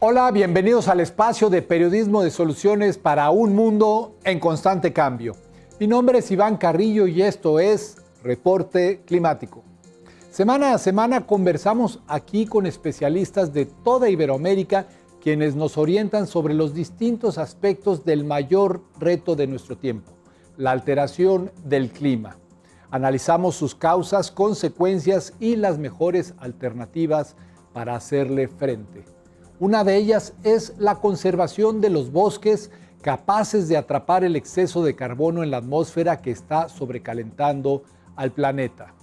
Hola, bienvenidos al espacio de periodismo de soluciones para un mundo en constante cambio. Mi nombre es Iván Carrillo y esto es Reporte Climático. Semana a semana conversamos aquí con especialistas de toda Iberoamérica, quienes nos orientan sobre los distintos aspectos del mayor reto de nuestro tiempo, la alteración del clima. Analizamos sus causas, consecuencias y las mejores alternativas para hacerle frente. Una de ellas es la conservación de los bosques capaces de atrapar el exceso de carbono en la atmósfera que está sobrecalentando al planeta.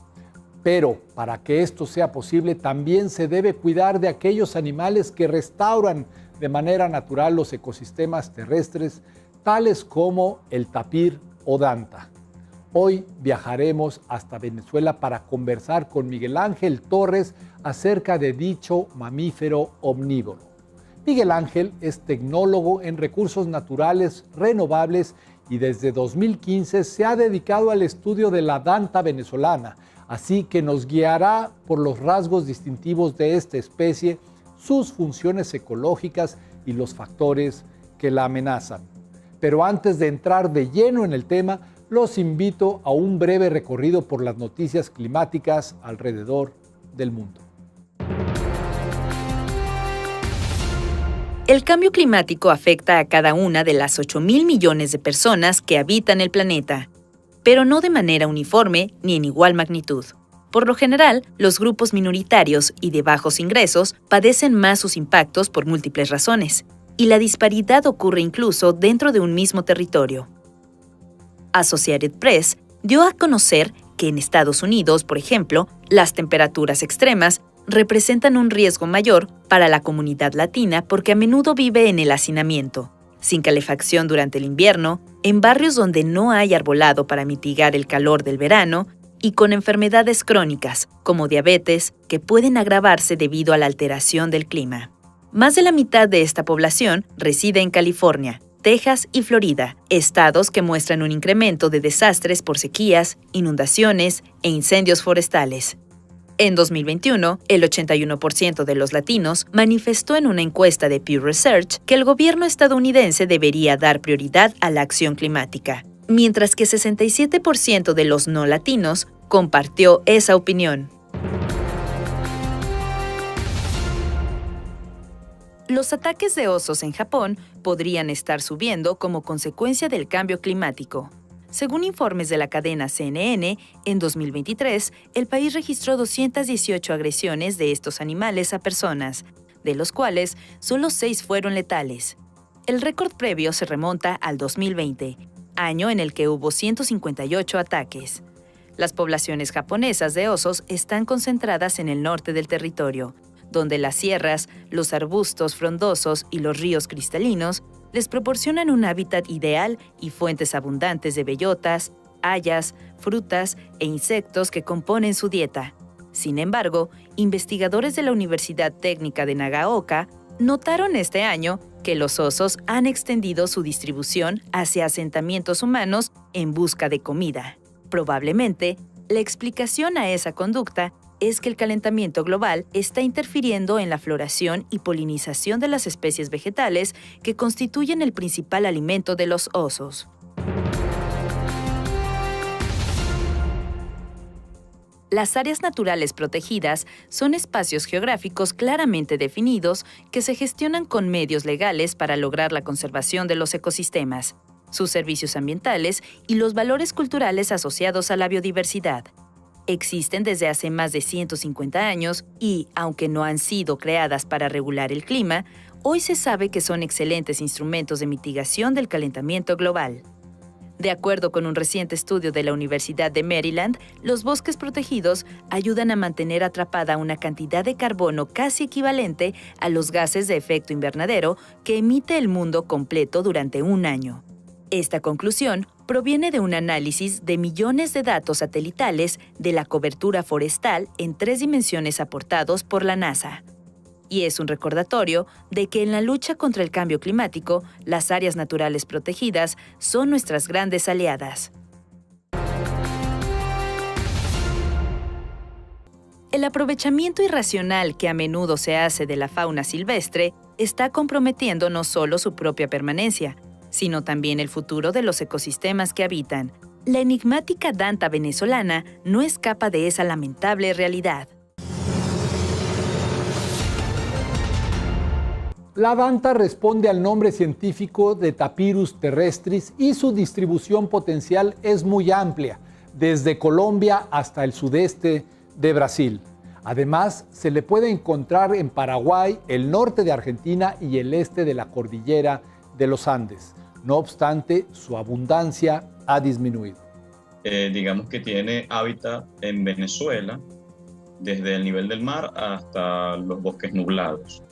Pero para que esto sea posible, también se debe cuidar de aquellos animales que restauran de manera natural los ecosistemas terrestres, tales como el tapir o danta. Hoy viajaremos hasta Venezuela para conversar con Miguel Ángel Torres acerca de dicho mamífero omnívoro. Miguel Ángel es tecnólogo en recursos naturales renovables y desde 2015 se ha dedicado al estudio de la danta venezolana, así que nos guiará por los rasgos distintivos de esta especie, sus funciones ecológicas y los factores que la amenazan. Pero antes de entrar de lleno en el tema, los invito a un breve recorrido por las noticias climáticas alrededor del mundo. El cambio climático afecta a cada una de las 8.000 millones de personas que habitan el planeta, pero no de manera uniforme ni en igual magnitud. Por lo general, los grupos minoritarios y de bajos ingresos padecen más sus impactos por múltiples razones, y la disparidad ocurre incluso dentro de un mismo territorio. Associated Press dio a conocer que en Estados Unidos, por ejemplo, las temperaturas extremas representan un riesgo mayor para la comunidad latina porque a menudo vive en el hacinamiento, sin calefacción durante el invierno, en barrios donde no hay arbolado para mitigar el calor del verano y con enfermedades crónicas, como diabetes, que pueden agravarse debido a la alteración del clima. Más de la mitad de esta población reside en California, Texas y Florida, estados que muestran un incremento de desastres por sequías, inundaciones e incendios forestales. En 2021, el 81% de los latinos manifestó en una encuesta de Pew Research que el gobierno estadounidense debería dar prioridad a la acción climática, mientras que 67% de los no latinos compartió esa opinión. Los ataques de osos en Japón podrían estar subiendo como consecuencia del cambio climático. Según informes de la cadena CNN, en 2023, el país registró 218 agresiones de estos animales a personas, de los cuales solo 6 fueron letales. El récord previo se remonta al 2020, año en el que hubo 158 ataques. Las poblaciones japonesas de osos están concentradas en el norte del territorio, donde las sierras, los arbustos frondosos y los ríos cristalinos les proporcionan un hábitat ideal y fuentes abundantes de bellotas, hayas, frutas e insectos que componen su dieta. Sin embargo, investigadores de la Universidad Técnica de Nagaoka notaron este año que los osos han extendido su distribución hacia asentamientos humanos en busca de comida. Probablemente, la explicación a esa conducta es que el calentamiento global está interfiriendo en la floración y polinización de las especies vegetales que constituyen el principal alimento de los osos. Las áreas naturales protegidas son espacios geográficos claramente definidos que se gestionan con medios legales para lograr la conservación de los ecosistemas, sus servicios ambientales y los valores culturales asociados a la biodiversidad. Existen desde hace más de 150 años y, aunque no han sido creadas para regular el clima, hoy se sabe que son excelentes instrumentos de mitigación del calentamiento global. De acuerdo con un reciente estudio de la Universidad de Maryland, los bosques protegidos ayudan a mantener atrapada una cantidad de carbono casi equivalente a los gases de efecto invernadero que emite el mundo completo durante un año. Esta conclusión proviene de un análisis de millones de datos satelitales de la cobertura forestal en 3 dimensiones aportados por la NASA. Y es un recordatorio de que en la lucha contra el cambio climático, las áreas naturales protegidas son nuestras grandes aliadas. El aprovechamiento irracional que a menudo se hace de la fauna silvestre está comprometiendo no solo su propia permanencia, sino también el futuro de los ecosistemas que habitan. La enigmática danta venezolana no escapa de esa lamentable realidad. La danta responde al nombre científico de Tapirus terrestris y su distribución potencial es muy amplia, desde Colombia hasta el sudeste de Brasil. Además, se le puede encontrar en Paraguay, el norte de Argentina y el este de la cordillera de los Andes. No obstante, su abundancia ha disminuido. Digamos que tiene hábitat en Venezuela, desde el nivel del mar hasta los bosques nublados.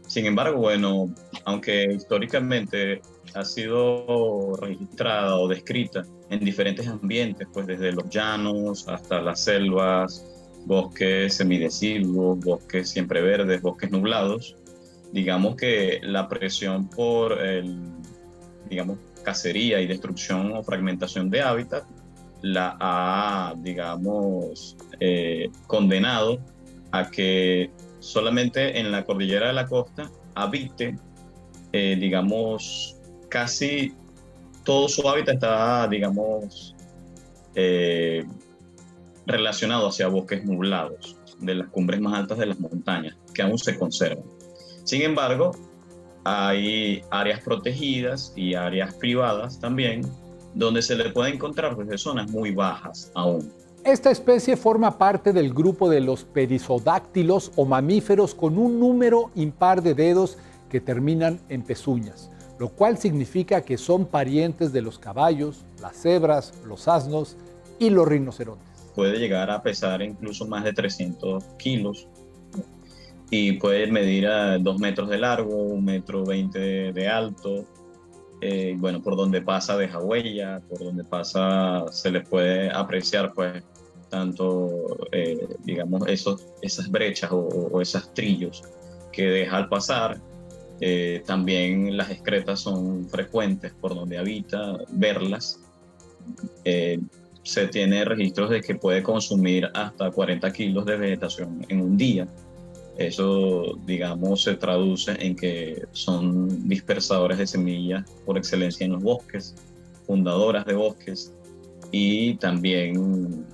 Sin embargo, bueno, aunque históricamente ha sido registrada o descrita en diferentes ambientes, pues desde los llanos hasta las selvas, bosques semideciduos, bosques siempre verdes, bosques nublados, digamos que la presión por cacería y destrucción o fragmentación de hábitat la ha, condenado a que solamente en la cordillera de la costa habite, casi todo su hábitat está, relacionado hacia bosques nublados de las cumbres más altas de las montañas, que aún se conservan. Sin embargo, hay áreas protegidas y áreas privadas también, donde se le puede encontrar desde zonas muy bajas aún. Esta especie forma parte del grupo de los perisodáctilos o mamíferos con un número impar de dedos que terminan en pezuñas, lo cual significa que son parientes de los caballos, las cebras, los asnos y los rinocerontes. Puede llegar a pesar incluso más de 300 kilos y puede medir a 2 metros de largo, 1,20 m de alto. Por donde pasa deja huella, por donde pasa se le puede apreciar pues tanto esas brechas o esos trillos que deja al pasar. También las excretas son frecuentes por donde habita, verlas. Se tiene registros de que puede consumir hasta 40 kilos de vegetación en un día. Eso, se traduce en que son dispersadores de semillas por excelencia en los bosques, fundadoras de bosques, y también,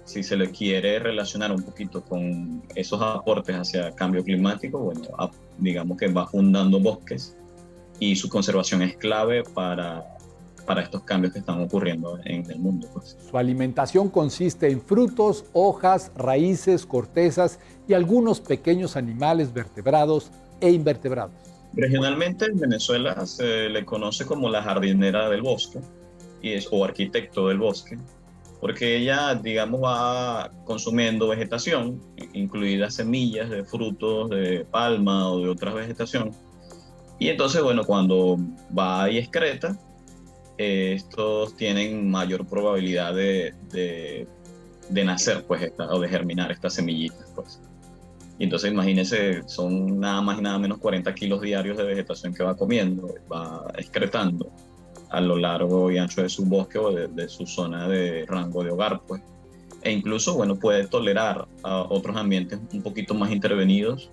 si se le quiere relacionar un poquito con esos aportes hacia cambio climático, digamos que va fundando bosques y su conservación es clave para estos cambios que están ocurriendo en el mundo, pues. Su alimentación consiste en frutos, hojas, raíces, cortezas y algunos pequeños animales vertebrados e invertebrados. Regionalmente en Venezuela se le conoce como la jardinera del bosque o arquitecto del bosque, porque ella, va consumiendo vegetación, incluidas semillas de frutos de palma o de otra vegetación, y entonces, cuando va y excreta, estos tienen mayor probabilidad de nacer, pues, o de germinar estas semillitas, pues. Y entonces imagínense, son nada más y nada menos 40 kilos diarios de vegetación que va comiendo, va excretando a lo largo y ancho de su bosque o de su zona de rango de hogar, pues. E incluso, puede tolerar a otros ambientes un poquito más intervenidos,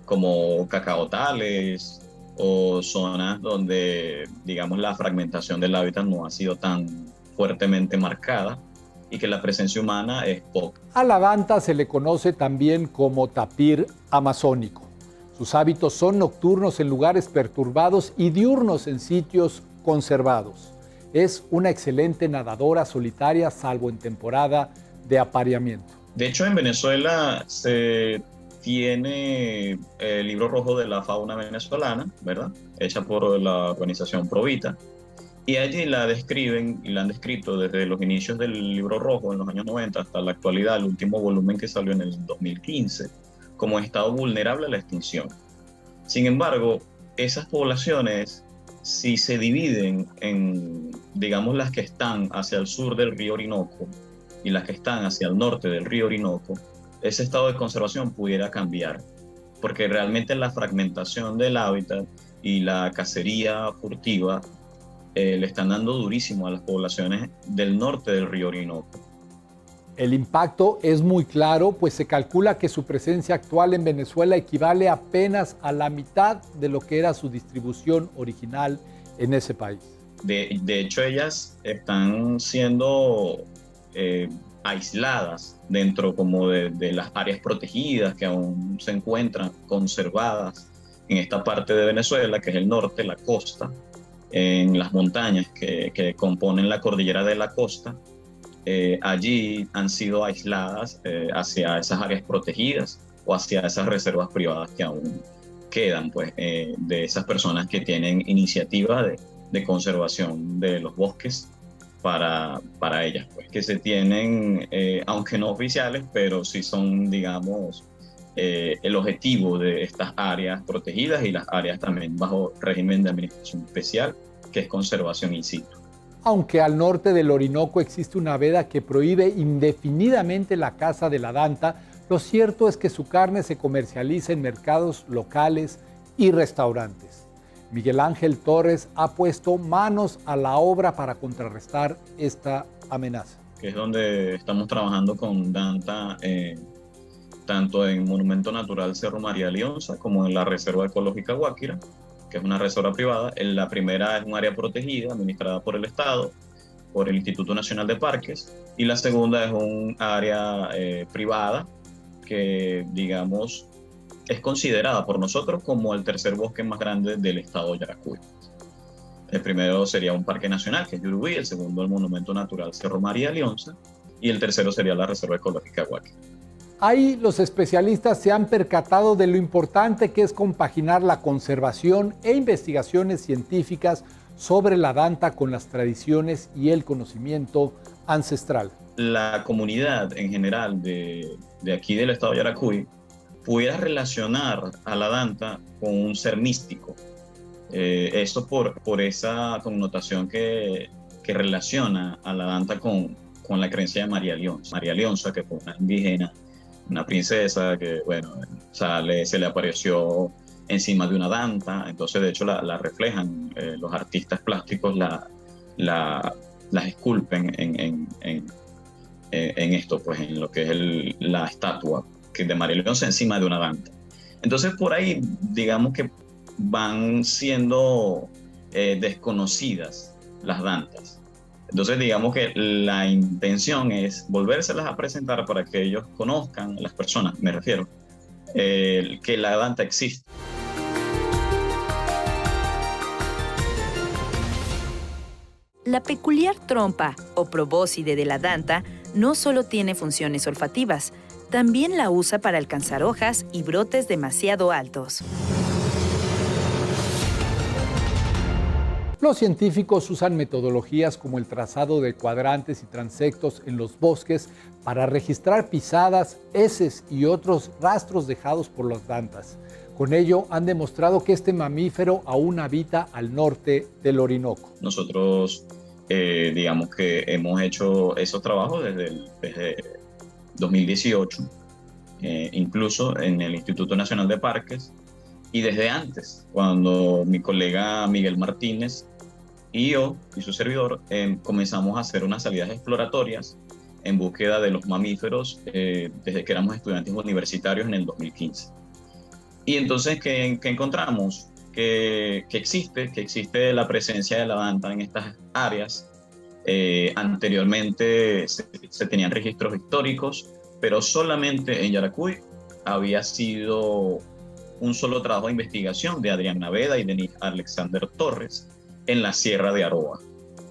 como cacaotales, o zonas donde, la fragmentación del hábitat no ha sido tan fuertemente marcada y que la presencia humana es poca. A la danta se le conoce también como tapir amazónico. Sus hábitos son nocturnos en lugares perturbados y diurnos en sitios conservados. Es una excelente nadadora solitaria, salvo en temporada de apareamiento. De hecho, en Venezuela se tiene el libro rojo de la fauna venezolana, ¿verdad? Hecha por la organización Provita. Y allí la describen y la han descrito desde los inicios del libro rojo en los años 90 hasta la actualidad, el último volumen que salió en el 2015, como estado vulnerable a la extinción. Sin embargo, esas poblaciones, si se dividen en, las que están hacia el sur del río Orinoco y las que están hacia el norte del río Orinoco, ese estado de conservación pudiera cambiar, porque realmente la fragmentación del hábitat y la cacería furtiva le están dando durísimo a las poblaciones del norte del río Orinoco. El impacto es muy claro, pues se calcula que su presencia actual en Venezuela equivale apenas a la mitad de lo que era su distribución original en ese país. De hecho, ellas están siendo aisladas dentro como de las áreas protegidas que aún se encuentran conservadas en esta parte de Venezuela, que es el norte, la costa, en las montañas que componen la cordillera de la costa. Allí han sido aisladas hacia esas áreas protegidas o hacia esas reservas privadas que aún quedan, pues, de esas personas que tienen iniciativa de conservación de los bosques para ellas, pues, que se tienen, aunque no oficiales, pero sí son, digamos, el objetivo de estas áreas protegidas y las áreas también bajo régimen de administración especial, que es conservación in situ. Aunque al norte del Orinoco existe una veda que prohíbe indefinidamente la caza de la danta, lo cierto es que su carne se comercializa en mercados locales y restaurantes. Miguel Ángel Torres ha puesto manos a la obra para contrarrestar esta amenaza. Que es donde estamos trabajando con danta, tanto en Monumento Natural Cerro María Leonza como en la Reserva Ecológica Guáquira, que es una reserva privada. La primera es un área protegida administrada por el Estado, por el Instituto Nacional de Parques, y la segunda es un área privada que, digamos, es considerada por nosotros como el tercer bosque más grande del estado de Yaracuy. El primero sería un parque nacional, que es Yurubí, el segundo el Monumento Natural Cerro María Leonza, y el tercero sería la Reserva Ecológica Guáquira. Ahí los especialistas se han percatado de lo importante que es compaginar la conservación e investigaciones científicas sobre la danta con las tradiciones y el conocimiento ancestral. La comunidad en general de aquí del estado de Yaracuy pudiera relacionar a la danta con un ser místico. Esto por esa connotación que relaciona a la danta con la creencia de María Leonza. María Leonza, que fue una indígena, una princesa que, bueno, se le apareció encima de una danta. Entonces, de hecho, la reflejan los artistas plásticos, las esculpen en esto, pues, en lo que es la estatua de María Leonza encima de una danta. Entonces, por ahí, digamos que van siendo desconocidas las dantas. Entonces, digamos que la intención es volvérselas a presentar para que ellos conozcan, las personas, me refiero, que la danta existe. La peculiar trompa o probóscide de la danta no solo tiene funciones olfativas, también la usa para alcanzar hojas y brotes demasiado altos. Los científicos usan metodologías como el trazado de cuadrantes y transectos en los bosques para registrar pisadas, heces y otros rastros dejados por las dantas. Con ello han demostrado que este mamífero aún habita al norte del Orinoco. Nosotros, digamos que hemos hecho esos trabajos desde 2018, incluso en el Instituto Nacional de Parques, y desde antes, cuando mi colega Miguel Martínez y yo y su servidor comenzamos a hacer unas salidas exploratorias en búsqueda de los mamíferos desde que éramos estudiantes universitarios en el 2015. Y entonces, ¿qué encontramos? Que existe la presencia de la danta en estas áreas. Anteriormente se tenían registros históricos, pero solamente en Yaracuy había sido un solo trabajo de investigación de Adrián Naveda y de Alexander Torres en la Sierra de Aroa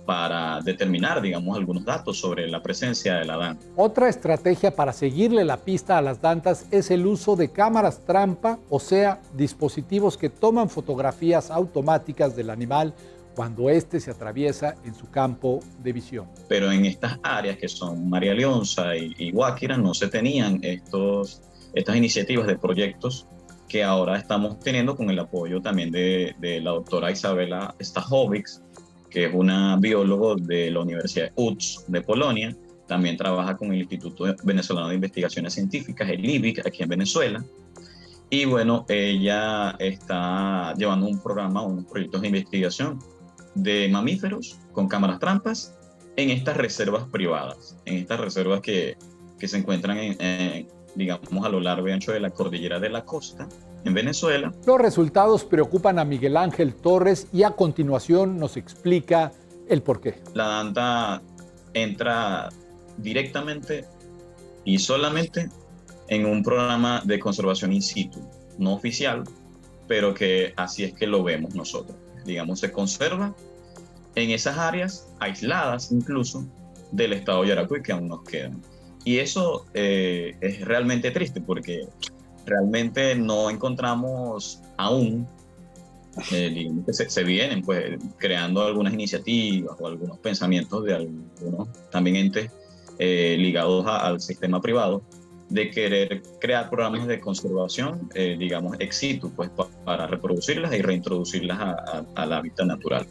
para determinar, digamos, algunos datos sobre la presencia de la danta. Otra estrategia para seguirle la pista a las dantas es el uso de cámaras trampa, o sea, dispositivos que toman fotografías automáticas del animal cuando éste se atraviesa en su campo de visión. Pero en estas áreas que son María Leonza y Guáquira no se tenían estas iniciativas de proyectos que ahora estamos teniendo con el apoyo también de la doctora Isabela Stachowiak, que es una bióloga de la Universidad Łódź de Polonia. También trabaja con el Instituto Venezolano de Investigaciones Científicas, el IBIC, aquí en Venezuela. Y bueno, ella está llevando un programa, unos proyectos de investigación de mamíferos con cámaras trampas en estas reservas privadas, en estas reservas que que se encuentran digamos, a lo largo y ancho de la cordillera de la costa, en Venezuela. Los resultados preocupan a Miguel Ángel Torres y a continuación nos explica el porqué. La Danta entra directamente y solamente en un programa de conservación in situ, no oficial, pero que así es que lo vemos nosotros. Digamos, se conserva en esas áreas aisladas incluso del estado Yaracuy que aún nos quedan. Y eso es realmente triste porque realmente no encontramos aún, digamos que se vienen pues creando algunas iniciativas o algunos pensamientos de algunos también entes ligados al sistema privado de querer crear programas de conservación, digamos, ex situ, pues para reproducirlas y reintroducirlas al hábitat natural.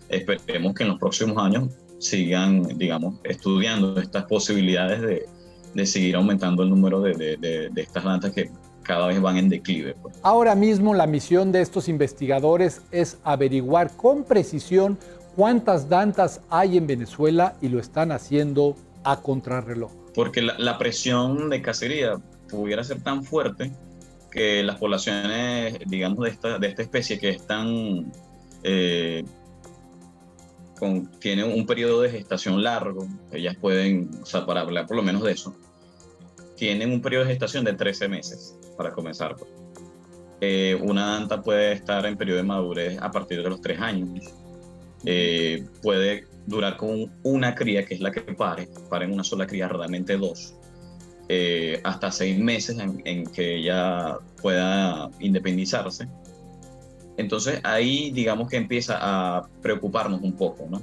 Esperemos que en los próximos años sigan, digamos, estudiando estas posibilidades de seguir aumentando el número de estas dantas que cada vez van en declive. Pues. Ahora mismo la misión de estos investigadores es averiguar con precisión cuántas dantas hay en Venezuela y lo están haciendo a contrarreloj. Porque la presión de cacería pudiera ser tan fuerte que las poblaciones, digamos, de esta especie que están tienen un periodo de gestación largo, ellas pueden, o sea, para hablar por lo menos de eso, tienen un periodo de gestación de 13 meses, para comenzar. Pues. Una danta puede estar en periodo de madurez a partir de los 3 años. Puede durar con una cría, que es la que paren una sola cría, realmente 2, hasta 6 meses en que ella pueda independizarse. Entonces ahí digamos que empieza a preocuparnos un poco, ¿no?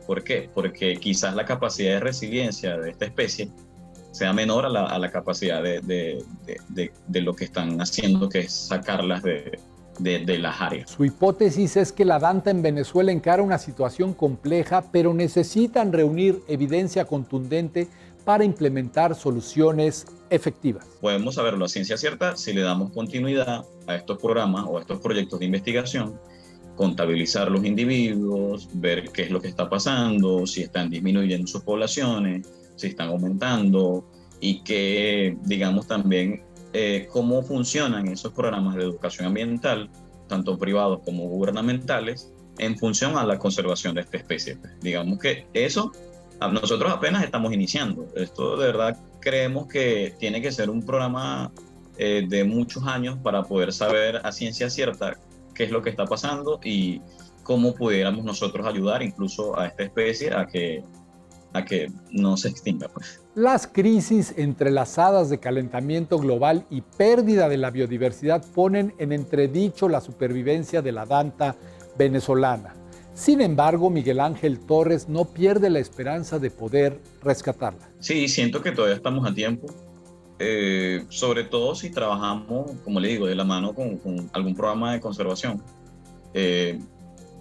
¿Por qué? Porque quizás la capacidad de resiliencia de esta especie sea menor a la capacidad de lo que están haciendo, que es sacarlas de las áreas. Su hipótesis es que la danta en Venezuela encara una situación compleja, pero necesitan reunir evidencia contundente para implementar soluciones efectivas. Podemos saberlo a ciencia cierta si le damos continuidad a estos programas o a estos proyectos de investigación, contabilizar los individuos, ver qué es lo que está pasando, si están disminuyendo sus poblaciones, si están aumentando y que, digamos, también cómo funcionan esos programas de educación ambiental, tanto privados como gubernamentales, en función a la conservación de esta especie. Digamos que eso, nosotros apenas estamos iniciando. Esto de verdad creemos que tiene que ser un programa de muchos años para poder saber a ciencia cierta qué es lo que está pasando y cómo pudiéramos nosotros ayudar incluso a esta especie a que no se extinga. Pues. Las crisis entrelazadas de calentamiento global y pérdida de la biodiversidad ponen en entredicho la supervivencia de la danta venezolana. Sin embargo, Miguel Ángel Torres no pierde la esperanza de poder rescatarla. Sí, siento que todavía estamos a tiempo, sobre todo si trabajamos, como le digo, de la mano con algún programa de conservación.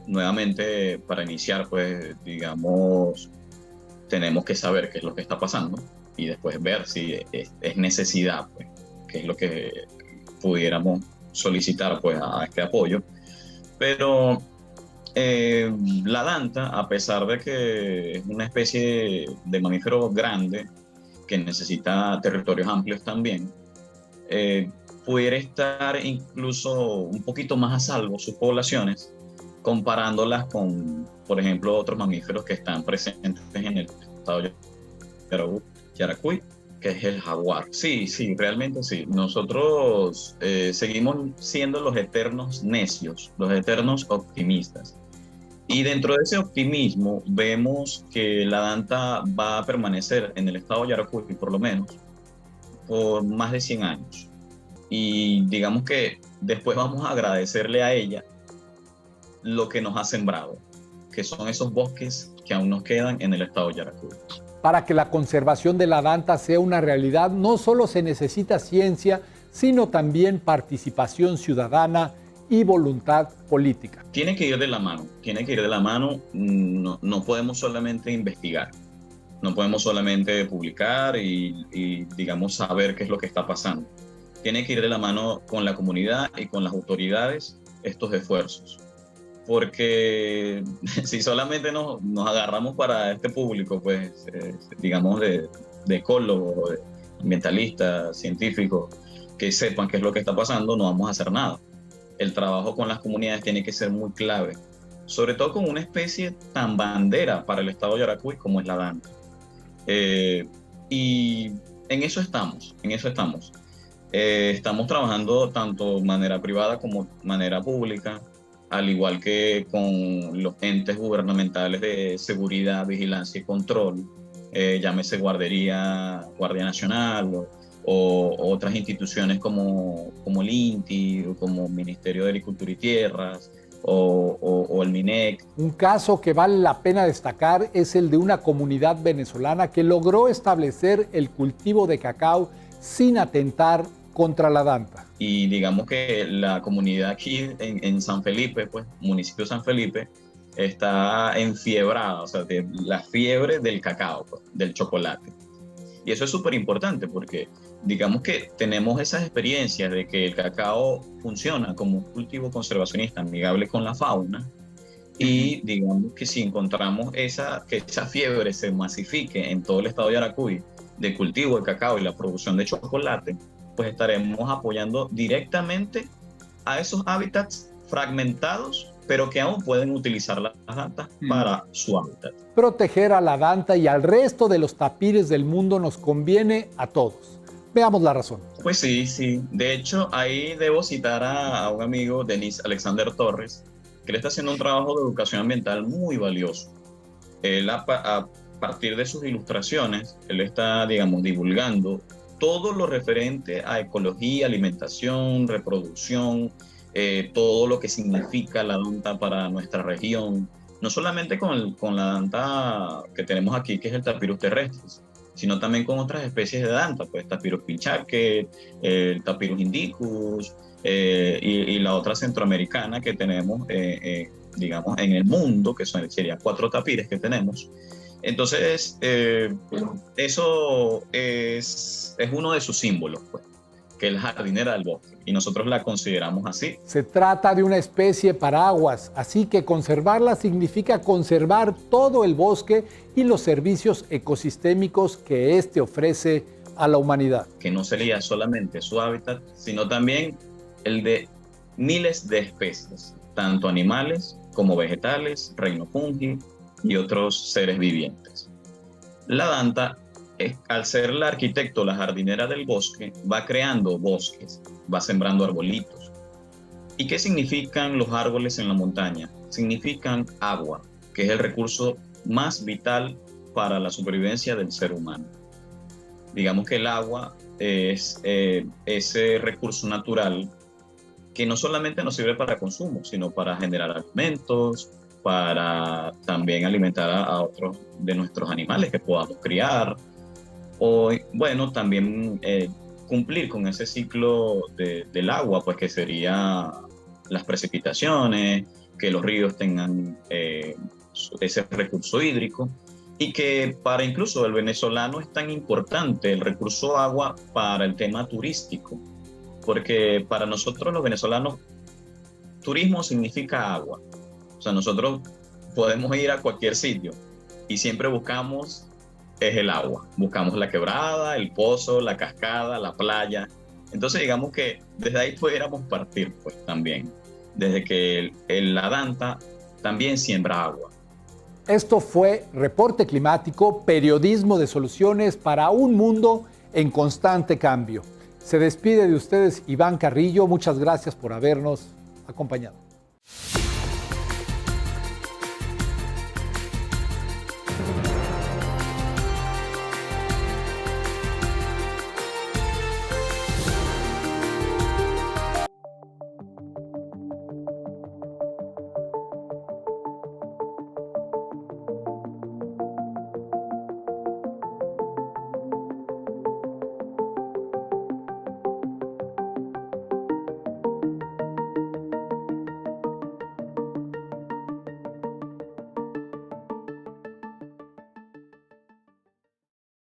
Nuevamente, para iniciar, pues, digamos, tenemos que saber qué es lo que está pasando y después ver si es necesidad, pues, qué es lo que pudiéramos solicitar, pues, a este apoyo. Pero la danta, a pesar de que es una especie de mamífero grande que necesita territorios amplios también, pudiera estar incluso un poquito más a salvo sus poblaciones comparándolas con, por ejemplo, otros mamíferos que están presentes en el estado de Yaracuy, que es el jaguar. Sí, realmente sí. Nosotros seguimos siendo los eternos necios, los eternos optimistas. Y dentro de ese optimismo vemos que la danta va a permanecer en el estado de Yaracuy, por lo menos, por más de 100 años. Y digamos que después vamos a agradecerle a ella lo que nos ha sembrado, que son esos bosques que aún nos quedan en el estado de Yaracuy. Para que la conservación de la danta sea una realidad, no solo se necesita ciencia, sino también participación ciudadana y voluntad política. Tiene que ir de la mano, no podemos solamente investigar, no podemos solamente publicar y digamos saber qué es lo que está pasando. Tiene que ir de la mano con la comunidad y con las autoridades estos esfuerzos, porque si solamente nos agarramos para este público, pues, digamos, de ecólogos, de ambientalistas, científicos, que sepan qué es lo que está pasando, no vamos a hacer nada. El trabajo con las comunidades tiene que ser muy clave, sobre todo con una especie tan bandera para el estado de Yaracuy como es la danta. Y en eso estamos. Estamos trabajando tanto de manera privada como de manera pública, al igual que con los entes gubernamentales de seguridad, vigilancia y control, llámese Guardia Nacional o otras instituciones como el INTI, o como Ministerio de Agricultura y Tierras, o el MINEC. Un caso que vale la pena destacar es el de una comunidad venezolana que logró establecer el cultivo de cacao sin atentar contra la danta. Y digamos que la comunidad aquí en San Felipe, pues, municipio de San Felipe, está enfiebrada, o sea, de la fiebre del cacao, pues, del chocolate. Y eso es súper importante porque digamos que tenemos esas experiencias de que el cacao funciona como un cultivo conservacionista amigable con la fauna, y digamos que si encontramos que esa fiebre se masifique en todo el estado de Yaracuy de cultivo de cacao y la producción de chocolate, pues estaremos apoyando directamente a esos hábitats fragmentados, pero que aún pueden utilizar las dantas para su hábitat. Proteger a la danta y al resto de los tapires del mundo nos conviene a todos. Veamos la razón. Pues sí. De hecho, ahí debo citar a un amigo, Denis Alexander Torres, que le está haciendo un trabajo de educación ambiental muy valioso. Él, a partir de sus ilustraciones, él está, digamos, divulgando todo lo referente a ecología, alimentación, reproducción, todo lo que significa la danta para nuestra región, no solamente con la danta que tenemos aquí, que es el Tapirus terrestris, sino también con otras especies de danta, pues Tapirus pinchaque, el Tapirus indicus, y la otra centroamericana que tenemos, digamos, en el mundo, que serían 4 tapires que tenemos. Entonces, eso es uno de sus símbolos, pues, que es la jardinera del bosque, y nosotros la consideramos así. Se trata de una especie paraguas, así que conservarla significa conservar todo el bosque y los servicios ecosistémicos que éste ofrece a la humanidad. Que no sería solamente su hábitat, sino también el de miles de especies, tanto animales como vegetales, reino fungi y otros seres vivientes. La danta, al ser la arquitecto, la jardinera del bosque, va creando bosques, va sembrando arbolitos. ¿Y qué significan los árboles en la montaña? Significan agua, que es el recurso más vital para la supervivencia del ser humano. Digamos que el agua es ese recurso natural que no solamente nos sirve para consumo, sino para generar alimentos, para también alimentar a otros de nuestros animales que podamos criar, o bueno, también cumplir con ese ciclo del agua, pues que sería las precipitaciones, que los ríos tengan ese recurso hídrico, y que para incluso el venezolano es tan importante el recurso agua para el tema turístico, porque para nosotros los venezolanos turismo significa agua. O sea, nosotros podemos ir a cualquier sitio y siempre buscamos el agua. Buscamos la quebrada, el pozo, la cascada, la playa. Entonces digamos que desde ahí pudiéramos partir, pues también. Desde que la danta también siembra agua. Esto fue Reporte Climático, periodismo de soluciones para un mundo en constante cambio. Se despide de ustedes Iván Carrillo. Muchas gracias por habernos acompañado.